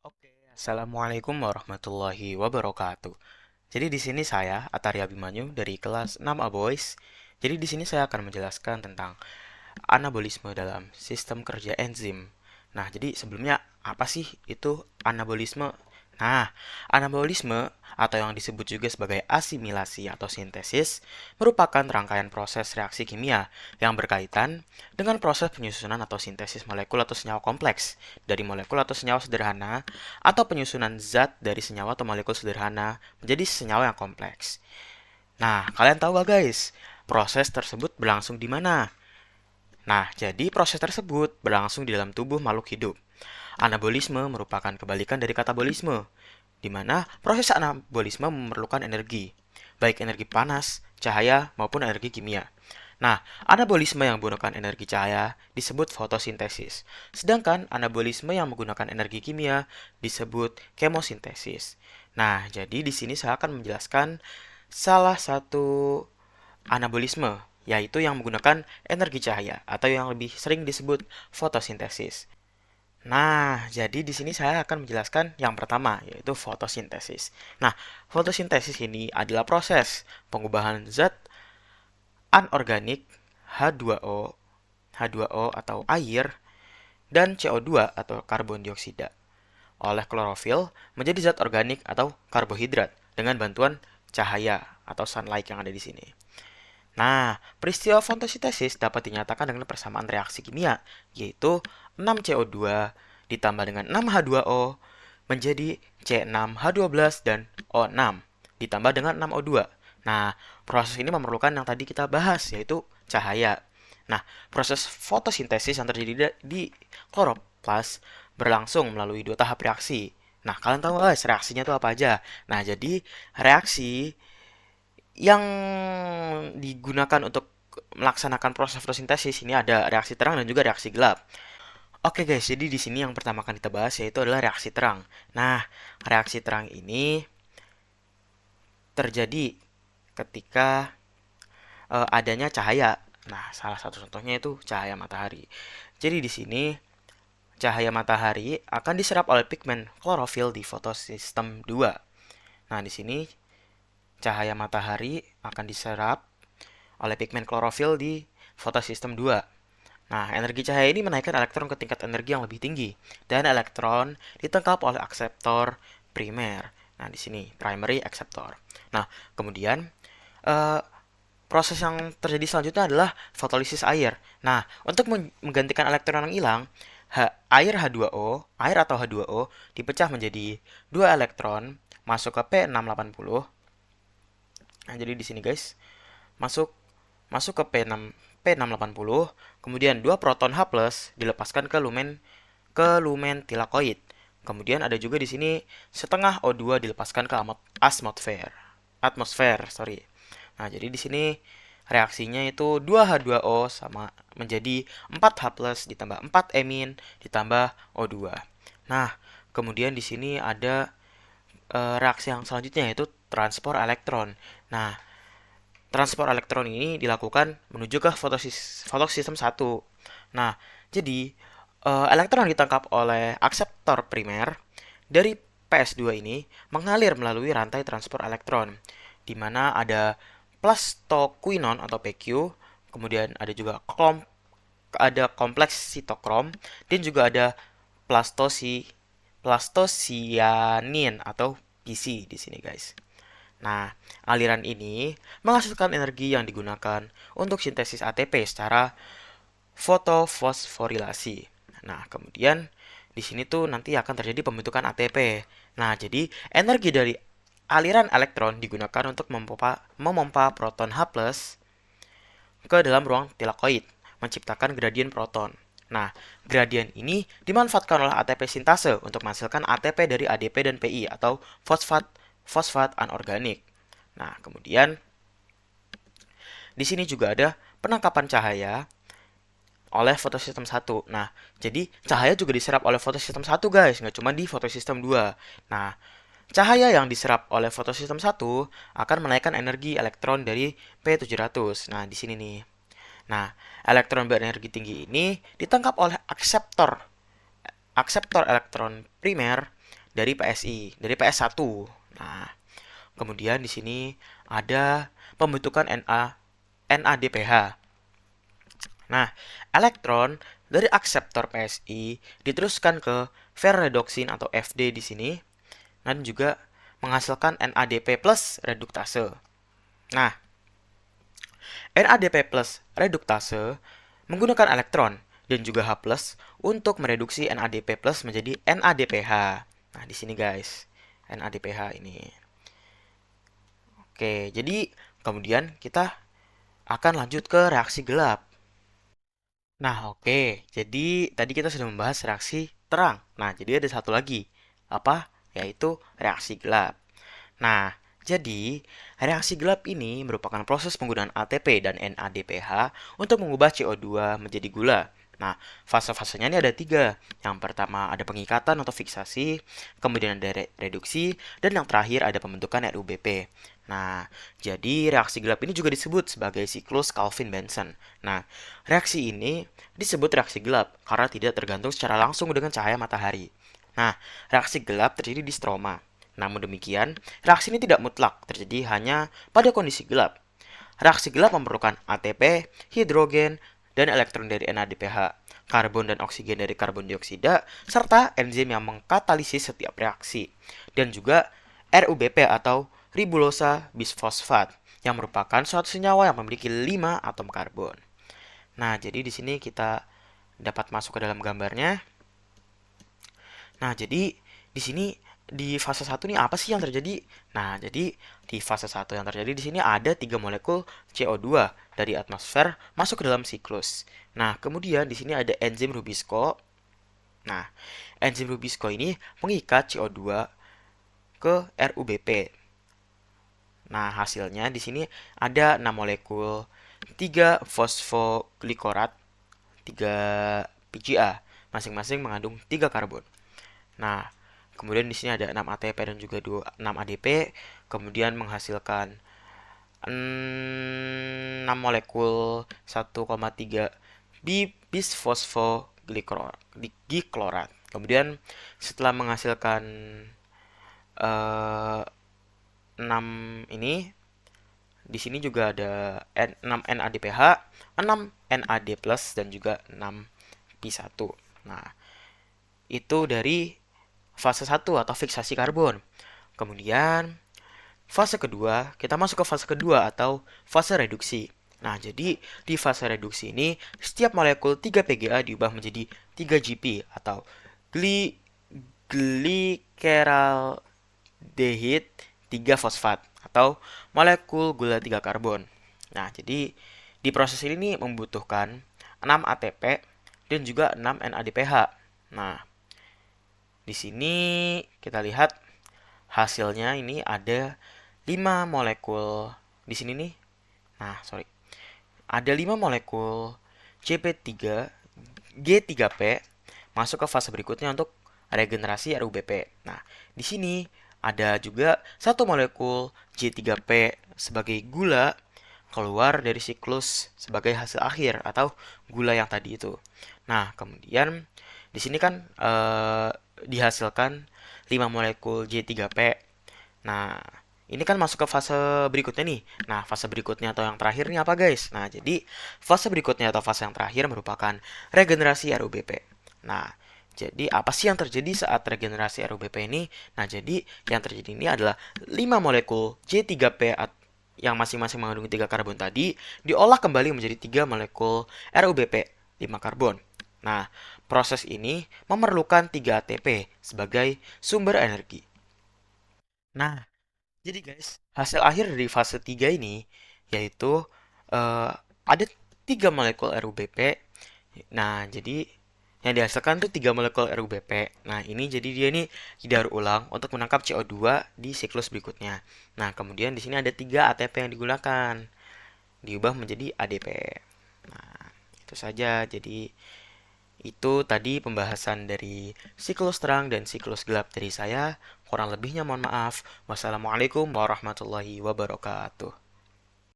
Oke, Assalamualaikum warahmatullahi wabarakatuh. Jadi di sini saya Ataria Abimanyu dari kelas 6A Boys. Jadi di sini saya akan menjelaskan tentang anabolisme dalam sistem kerja enzim. Nah, jadi sebelumnya apa sih itu anabolisme? Nah, anabolisme atau yang disebut juga sebagai asimilasi atau sintesis merupakan rangkaian proses reaksi kimia yang berkaitan dengan proses penyusunan atau sintesis molekul atau senyawa kompleks dari molekul atau senyawa sederhana atau penyusunan zat dari senyawa atau molekul sederhana menjadi senyawa yang kompleks. Nah, kalian tahu gak guys, proses tersebut berlangsung di mana? Nah, jadi proses tersebut berlangsung di dalam tubuh makhluk hidup. Anabolisme merupakan kebalikan dari katabolisme, di mana proses anabolisme memerlukan energi, baik energi panas, cahaya, maupun energi kimia. Nah, anabolisme yang menggunakan energi cahaya disebut fotosintesis, sedangkan anabolisme yang menggunakan energi kimia disebut kemosintesis. Nah, jadi di sini saya akan menjelaskan salah satu anabolisme, yaitu yang menggunakan energi cahaya atau yang lebih sering disebut fotosintesis. Nah, jadi di sini saya akan menjelaskan yang pertama, yaitu fotosintesis. Nah, fotosintesis ini adalah proses pengubahan zat anorganik H2O, H2O atau air, dan CO2 atau karbon dioksida oleh klorofil menjadi zat organik atau karbohidrat dengan bantuan cahaya atau sunlight yang ada di sini. Nah, peristiwa fotosintesis dapat dinyatakan dengan persamaan reaksi kimia, yaitu 6CO2 ditambah dengan 6H2O menjadi C6H12 dan O6 ditambah dengan 6O2. Nah, proses ini memerlukan yang tadi kita bahas, yaitu cahaya. Nah, proses fotosintesis yang terjadi di kloroplas berlangsung melalui dua tahap reaksi. Nah, kalian tahu guys, reaksinya itu apa aja? Nah, jadi reaksi yang digunakan untuk melaksanakan proses fotosintesis ini ada reaksi terang dan juga reaksi gelap. Oke guys, jadi di sini yang pertama akan kita bahas yaitu adalah reaksi terang. Nah, reaksi terang ini terjadi ketika adanya cahaya. Nah, salah satu contohnya itu cahaya matahari. Jadi di sini cahaya matahari akan diserap oleh pigmen klorofil di fotosistem 2. Nah, di sini cahaya matahari akan diserap oleh pigmen klorofil di fotosistem 2. Nah, energi cahaya ini menaikkan elektron ke tingkat energi yang lebih tinggi dan elektron ditangkap oleh akseptor primer. Nah, di sini primary acceptor. Nah, kemudian eh, proses yang terjadi selanjutnya adalah fotolisis air. Nah, untuk menggantikan elektron yang hilang, air atau H2O dipecah menjadi dua elektron masuk ke P680. Nah, jadi di sini guys, masuk masuk ke P680, kemudian dua proton H+ dilepaskan ke lumen tilakoid. Kemudian ada juga di sini setengah O2 dilepaskan ke atmosfer. Nah, jadi di sini reaksinya itu 2H2O sama menjadi 4H+ ditambah 4 emin ditambah O2. Nah, kemudian di sini ada reaksi yang selanjutnya yaitu transport elektron. Nah, transport elektron ini dilakukan menuju ke fotosistem 1. Nah, jadi elektron yang ditangkap oleh akseptor primer dari PS2 ini mengalir melalui rantai transport elektron, di mana ada plastoquinon atau PQ, kemudian ada juga kompleks sitokrom, dan juga ada plastosianin atau PC di sini guys. Nah, aliran ini menghasilkan energi yang digunakan untuk sintesis ATP secara fotofosforilasi. Nah, kemudian di sini tuh nanti akan terjadi pembentukan ATP. Nah, jadi energi dari aliran elektron digunakan untuk memompa proton H+ ke dalam ruang tilakoid, menciptakan gradien proton. Nah, gradien ini dimanfaatkan oleh ATP sintase untuk menghasilkan ATP dari ADP dan PI atau fosfat anorganik. Nah, kemudian di sini juga ada penangkapan cahaya oleh fotosistem 1. Nah, jadi cahaya juga diserap oleh fotosistem 1 guys, nggak cuma di fotosistem 2. Nah, cahaya yang diserap oleh fotosistem 1 akan menaikkan energi elektron dari P700. Nah, di sini nih. Nah, elektron berenergi tinggi ini ditangkap oleh akseptor elektron primer dari PSI, dari PS1. Nah, kemudian di sini ada pembentukan NADPH. Nah, elektron dari akseptor PSI diteruskan ke ferredoxin atau FD di sini dan juga menghasilkan NADP plus reduktase. Nah, NADP plus reduktase menggunakan elektron dan juga H+ untuk mereduksi NADP+ menjadi NADPH. Nah, di sini guys, NADPH ini. Oke, jadi kemudian kita akan lanjut ke reaksi gelap. Nah, oke. Jadi tadi kita sudah membahas reaksi terang. Nah, jadi ada satu lagi. Apa? Yaitu reaksi gelap. Nah, jadi reaksi gelap ini merupakan proses penggunaan ATP dan NADPH untuk mengubah CO2 menjadi gula. Nah, fase-fasenya ini ada tiga. Yang pertama ada pengikatan atau fiksasi, kemudian ada reduksi, dan yang terakhir ada pembentukan RUBP. Nah, jadi reaksi gelap ini juga disebut sebagai siklus Calvin-Benson. Nah, reaksi ini disebut reaksi gelap karena tidak tergantung secara langsung dengan cahaya matahari. Nah, reaksi gelap terjadi di stroma. Namun demikian, reaksi ini tidak mutlak, terjadi hanya pada kondisi gelap. Reaksi gelap memerlukan ATP, hidrogen, dan elektron dari NADPH, karbon dan oksigen dari karbon dioksida, serta enzim yang mengkatalisis setiap reaksi, dan juga RUBP atau ribulosa bisfosfat, yang merupakan suatu senyawa yang memiliki 5 atom karbon. Nah, jadi di sini kita dapat masuk ke dalam gambarnya. Nah, jadi di sini di fase 1 nih apa sih yang terjadi? Nah, jadi di fase 1 yang terjadi di sini ada 3 molekul CO2 dari atmosfer masuk ke dalam siklus. Nah, kemudian di sini ada enzim Rubisco. Nah, enzim Rubisco ini mengikat CO2 ke RUBP. Nah, hasilnya di sini ada 6 molekul 3 fosfoglykorat, 3 PGA, masing-masing mengandung 3 karbon. Nah, kemudian di sini ada 6 ATP dan juga 6 ADP, kemudian menghasilkan 6 molekul 1,3 bisfosfogliklorat. Kemudian setelah menghasilkan 6 ini, di sini juga ada 6 NADPH, 6 NAD+, dan juga 6 P1. Nah, itu dari fase 1 atau fiksasi karbon. Kemudian fase kedua, kita masuk ke fase kedua atau fase reduksi. Nah, jadi di fase reduksi ini setiap molekul 3 PGA diubah menjadi 3 GP atau gliceraldehyde 3 fosfat atau molekul gula 3 karbon. Nah, jadi di proses ini membutuhkan 6 ATP dan juga 6 NADPH. Nah, di sini kita lihat hasilnya ini ada 5 molekul di sini nih. Nah, sorry. Ada 5 molekul CP3 G3P masuk ke fase berikutnya untuk regenerasi RUBP. Nah, di sini ada juga satu molekul J3P sebagai gula keluar dari siklus sebagai hasil akhir atau gula yang tadi itu. Nah, kemudian di sini kan dihasilkan 5 molekul J3P. Nah, ini kan masuk ke fase berikutnya nih. Nah, fase berikutnya atau yang terakhir nih apa guys? Nah, jadi fase berikutnya atau fase yang terakhir merupakan regenerasi RUBP. Nah, jadi apa sih yang terjadi saat regenerasi RUBP ini? Nah, jadi yang terjadi ini adalah 5 molekul J3P yang masing-masing mengandung 3 karbon tadi diolah kembali menjadi 3 molekul RUBP 5 karbon. Nah, proses ini memerlukan 3 ATP sebagai sumber energi. Nah, jadi guys, hasil akhir dari fase 3 ini yaitu ada 3 molekul RUBP. Nah, jadi yang dihasilkan tuh 3 molekul RUBP. Nah, ini jadi dia ini didaur ulang untuk menangkap CO2 di siklus berikutnya. Nah, kemudian di sini ada 3 ATP yang digunakan. Diubah menjadi ADP. Nah, itu saja. Jadi itu tadi pembahasan dari siklus terang dan siklus gelap dari saya. Kurang lebihnya mohon maaf. Wassalamualaikum warahmatullahi wabarakatuh.